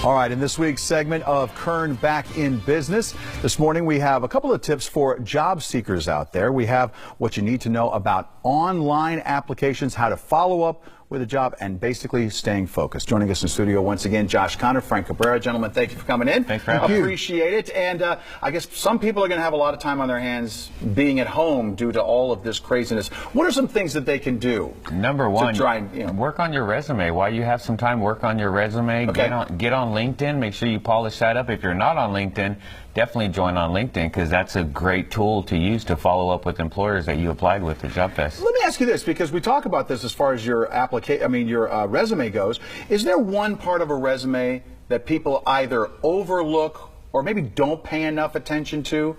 All right, in this week's segment of Kern Back in Business, this morning we have a couple of tips for job seekers out there. We have what you need to know about online applications, how to follow up with a job, and basically staying focused. Joining us in studio once again, Josh Connor, Frank Cabrera. Gentlemen, thank you for coming in. Thanks for having me. Appreciate it. And I guess some people are going to have a lot of time on their hands being at home due to all of this craziness. What are some things that they can do? Number one, to try and, work on your resume. While you have some time, work on your resume. Okay. Get on LinkedIn. Make sure you polish that up. If you're not on LinkedIn, definitely join on LinkedIn, because that's a great tool to use to follow up with employers that you applied with at Job Fest. Let me ask you this, because we talk about this as far as your your resume goes. Is there one part of a resume that people either overlook or maybe don't pay enough attention to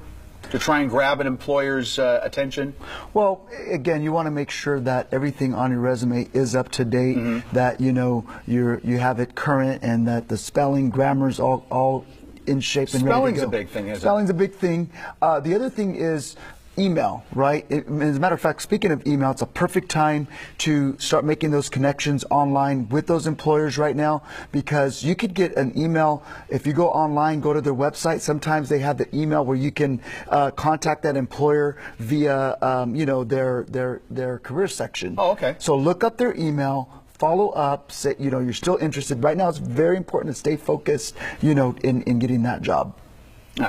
try and grab an employer's attention? Well, again, you want to make sure that everything on your resume is up to date, that you have it current, and that the spelling, grammar's all in shape and ready to go. Spelling's a big thing, isn't it? Spelling's a big thing. The other thing is email, right? As a matter of fact, speaking of email, it's a perfect time to start making those connections online with those employers right now, because you could get an email if you go online, go to their website. Sometimes they have the email where you can contact that employer via their career section. Oh, okay. So look up their email, follow up, say you're still interested. Right now, it's very important to stay focused, in getting that job.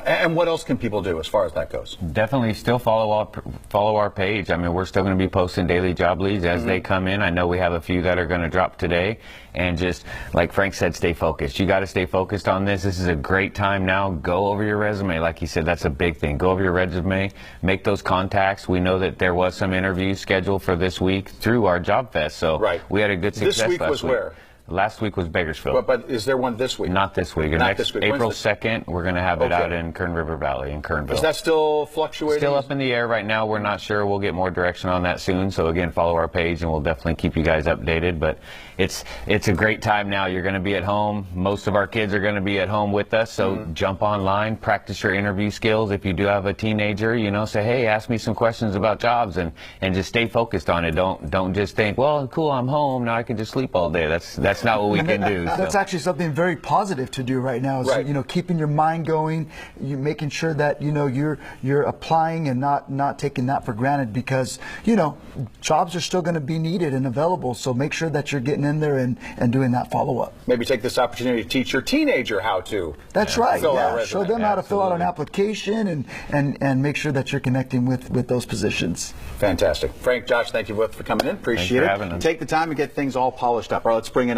And what else can people do as far as that goes? Definitely still follow our page. I mean, we're still going to be posting daily job leads as they come in. I know we have a few that are going to drop today. And just like Frank said, stay focused. You got to stay focused on this. This is a great time now. Go over your resume. Like he said, that's a big thing. Go over your resume, make those contacts. We know that there was some interviews scheduled for this week through our Job Fest. So we had a good success last week. This week was where? Last week was Bakersfield. But is there one this week? Not this week. Not this week. April 2nd, we're going to have it out in Kern River Valley in Kernville. Is that still fluctuating? Still up in the air right now. We're not sure. We'll get more direction on that soon. So again, follow our page, and we'll definitely keep you guys updated. But it's a great time now. You're going to be at home. Most of our kids are going to be at home with us. So jump online, practice your interview skills. If you do have a teenager, say, hey, ask me some questions about jobs, and just stay focused on it. Don't just think, well, cool, I'm home now, I can just sleep all day. That's not what we can do. That's actually something very positive to do right now. Is, keeping your mind going, you making sure that you're applying and not taking that for granted, because jobs are still going to be needed and available. So make sure that you're getting in there and doing that follow up. Maybe take this opportunity to teach your teenager how to. That's right. Yeah. Show them how to fill out an application and make sure that you're connecting with those positions. Fantastic. Frank, Josh, thank you both for coming in. Appreciate it. Having us. Take the time and get things all polished up. All right, let's bring in